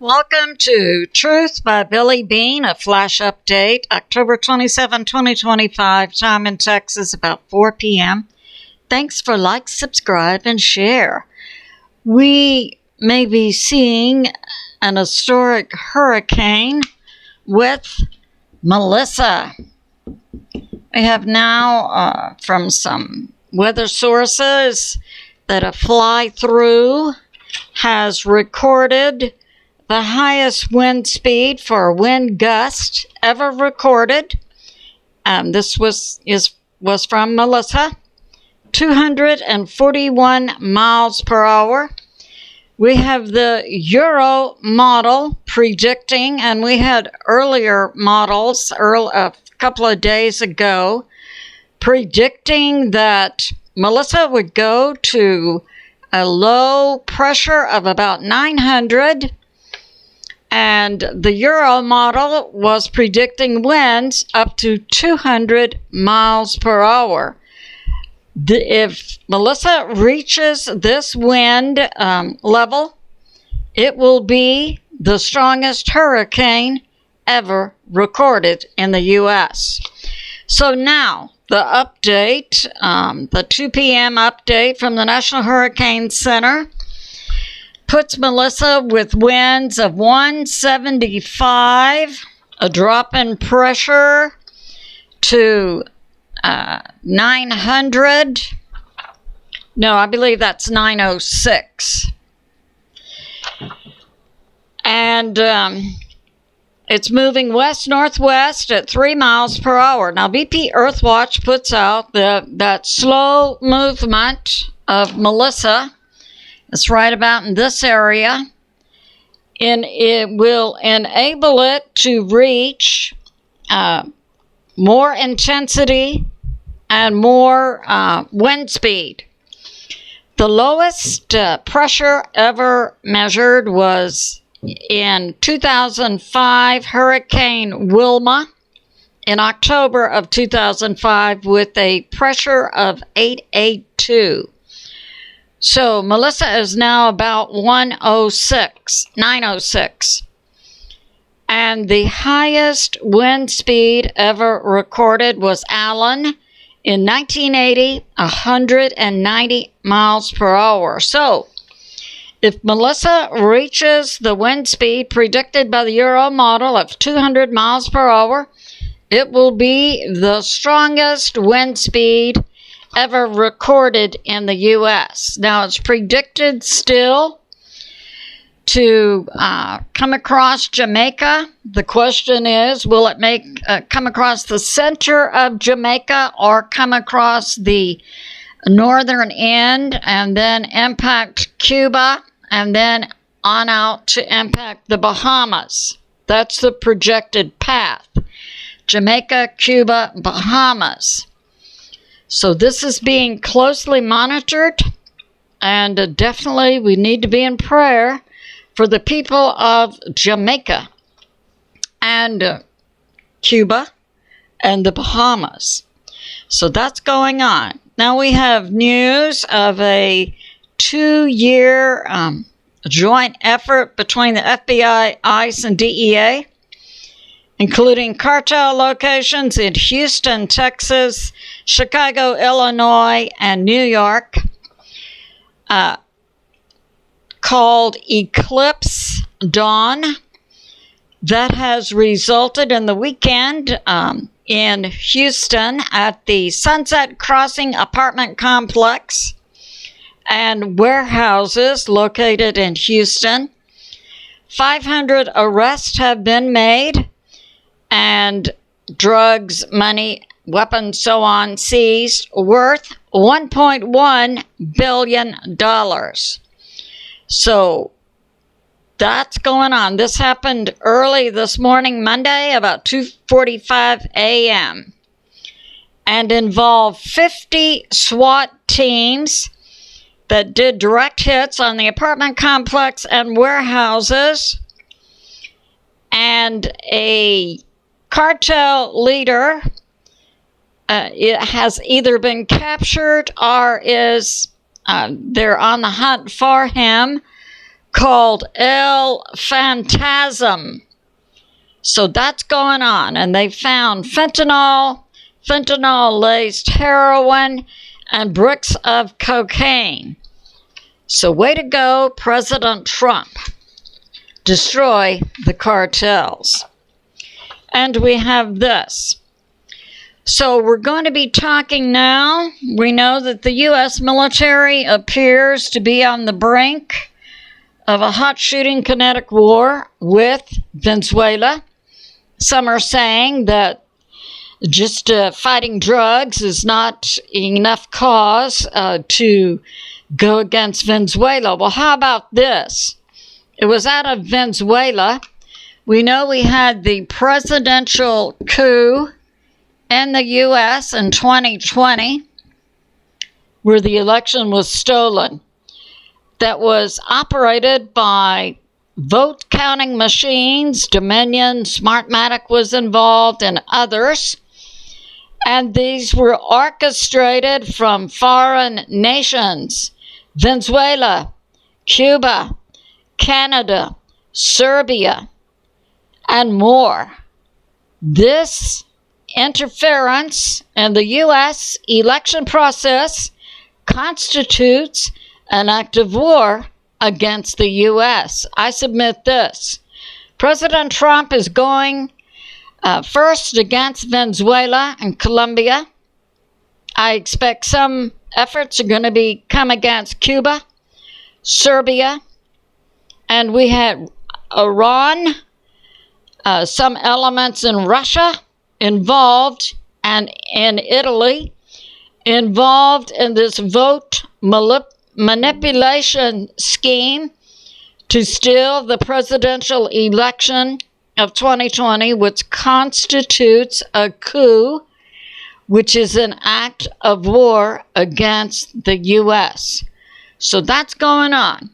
Welcome to Truth by Billie Beene, a flash update, October 27, 2025, time in Texas, about 4 p.m. Thanks for like, subscribe, and share. We may be seeing an historic hurricane with Melissa. We have now, from some weather sources, that a fly-through has recorded the highest wind speed for a wind gust ever recorded. This was from Melissa, 241 miles per hour. We have the Euro model predicting, and we had earlier models a couple of days ago predicting that Melissa would go to a low pressure of about 900. And the Euro model was predicting winds up to 200 miles per hour. If Melissa reaches this wind level, it will be the strongest hurricane ever recorded in the U.S. So now, the update, the 2 p.m. update from the National Hurricane Center, puts Melissa with winds of 175, a drop in pressure to 900. No, I believe that's 906. And it's moving west-northwest at 3 miles per hour. Now, BPEARTHWATCH puts out that slow movement of Melissa. It's right about in this area, and it will enable it to reach more intensity and more wind speed. The lowest pressure ever measured was in 2005 Hurricane Wilma in October of 2005 with a pressure of 882. So Melissa is now about 906. And the highest wind speed ever recorded was Allen in 1980, 190 miles per hour. So if Melissa reaches the wind speed predicted by the Euro model of 200 miles per hour, it will be the strongest wind speed ever recorded in the U.S. Now, it's predicted still to come across Jamaica. The question is, will it come across the center of Jamaica or come across the northern end and then impact Cuba and then on out to impact the Bahamas? That's the projected path. Jamaica, Cuba, Bahamas. So this is being closely monitored, and definitely we need to be in prayer for the people of Jamaica and Cuba and the Bahamas. So that's going on. Now we have news of a 2-year joint effort between the FBI, ICE, and DEA, including cartel locations in Houston, Texas, Chicago, Illinois, and New York, called Eclipse Dawn. That has resulted in the weekend in Houston at the Sunset Crossing apartment complex and warehouses located in Houston. 500 arrests have been made, and drugs, money, weapons, so on, seized, worth $1.1 billion. So that's going on. This happened early this morning, Monday, about 2:45 a.m., and involved 50 SWAT teams that did direct hits on the apartment complex and warehouses, and a cartel leader it has either been captured or is they're on the hunt for him, called El Phantasm. So that's going on. And they found fentanyl, fentanyl-laced heroin, and bricks of cocaine. So way to go, President Trump. Destroy the cartels. And we have this. So we're going to be talking now. We know that the U.S. military appears to be on the brink of a hot shooting kinetic war with Venezuela. Some are saying that just fighting drugs is not enough cause to go against Venezuela. Well, how about this? It was out of Venezuela. We know we had the presidential coup in the U.S. in 2020, where the election was stolen, that was operated by vote counting machines. Dominion, Smartmatic was involved, and others. And these were orchestrated from foreign nations: Venezuela, Cuba, Canada, Serbia, and more. This interference in the U.S. election process constitutes an act of war against the U.S. I submit this. President Trump is going first against Venezuela and Colombia. I expect some efforts are going to come against Cuba, Serbia, and we had Iran, some elements in Russia involved, and in Italy involved in this vote manipulation scheme to steal the presidential election of 2020, which constitutes a coup, which is an act of war against the U.S. So that's going on.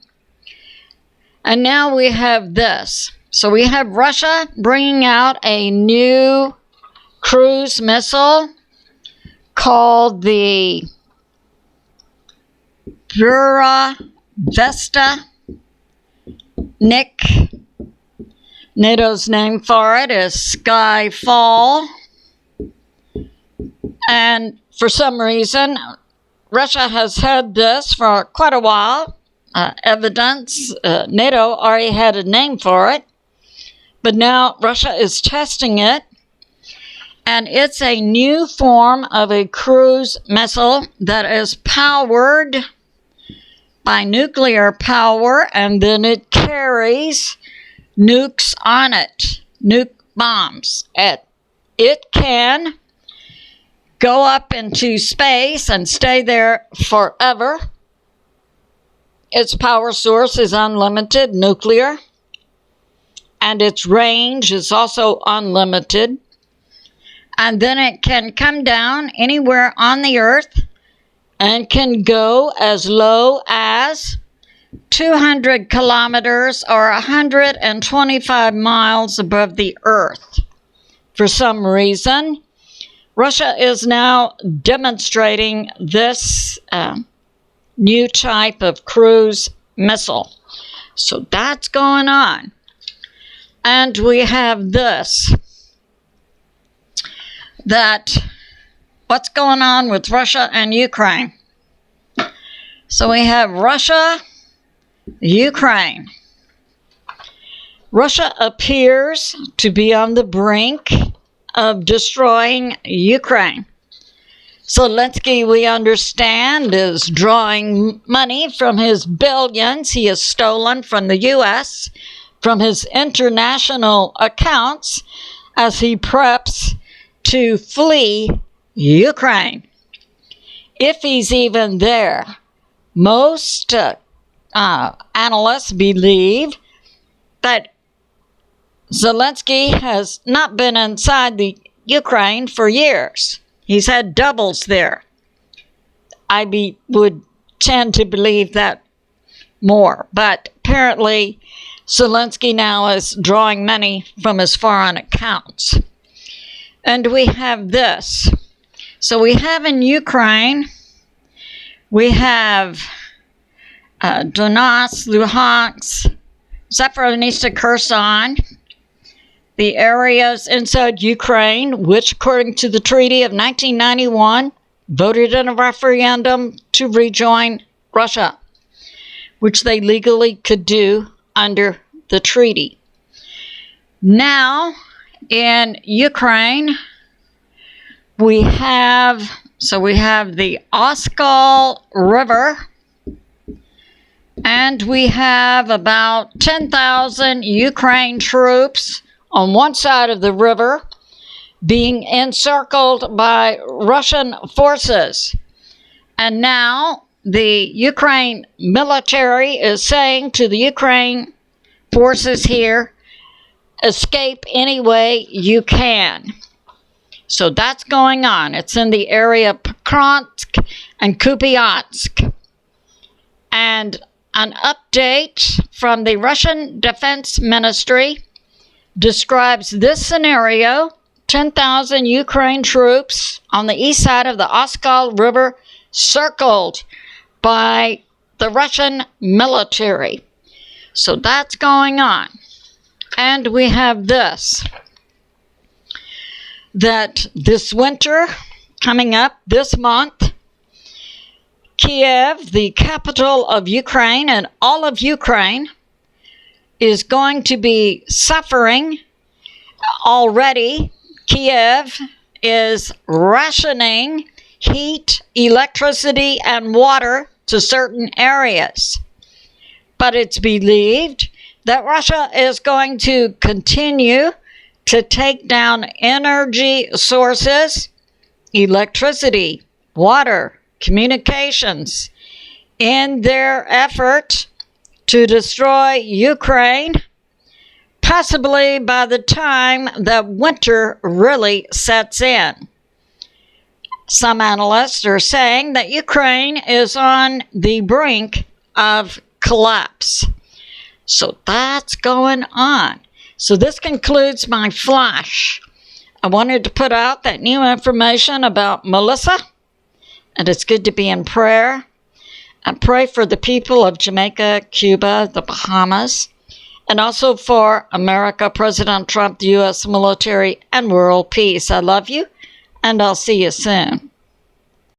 And now we have this. So we have Russia bringing out a new cruise missile called the BPEARTHWATCH. NATO's name for it is Skyfall. And for some reason, Russia has had this for quite a while. Evidence, NATO already had a name for it. But now Russia is testing it. And it's a new form of a cruise missile that is powered by nuclear power, and then it carries nukes on it, nuke bombs. It can go up into space and stay there forever. Its power source is unlimited, nuclear, and its range is also unlimited. And then it can come down anywhere on the earth and can go as low as 200 kilometers or 125 miles above the earth. For some reason, Russia is now demonstrating this new type of cruise missile. So that's going on. And we have this. That what's going on with Russia and Ukraine. So we have Russia, Ukraine. Russia appears to be on the brink of destroying Ukraine. Zelensky, we understand, is drawing money from his billions he has stolen from the U.S., from his international accounts, as he preps to flee Ukraine. If he's even there. Most analysts believe that Zelensky has not been inside the Ukraine for years. He's had doubles there. I would tend to believe that more. But apparently Zelensky now is drawing money from his foreign accounts. And we have this. So we have in Ukraine, we have Donetsk, Luhansk, Zaporizhzhia, Kherson, the areas inside Ukraine, which according to the Treaty of 1991, voted in a referendum to rejoin Russia, which they legally could do under the treaty. Now, in Ukraine, we have the Oskol River, and we have about 10,000 Ukraine troops on one side of the river being encircled by Russian forces. And now the Ukraine military is saying to the Ukraine forces here, escape any way you can. So that's going on. It's in the area of Pokrovsk and Kupiansk. And an update from the Russian Defense Ministry describes this scenario: 10,000 Ukraine troops on the east side of the Oskol River circled by the Russian military. So that's going on. And we have this, that this winter, coming up this month, Kiev, the capital of Ukraine, and all of Ukraine, is going to be suffering already. Kiev is rationing heat, electricity, and water to certain areas. But it's believed that Russia is going to continue to take down energy sources, electricity, water, communications, in their effort to destroy Ukraine, possibly by the time that winter really sets in. Some analysts are saying that Ukraine is on the brink of collapse. So that's going on. So this concludes my flash. I wanted to put out that new information about Melissa, and it's good to be in prayer. And pray for the people of Jamaica, Cuba, the Bahamas, and also for America, President Trump, the U.S. military, and world peace. I love you, and I'll see you soon.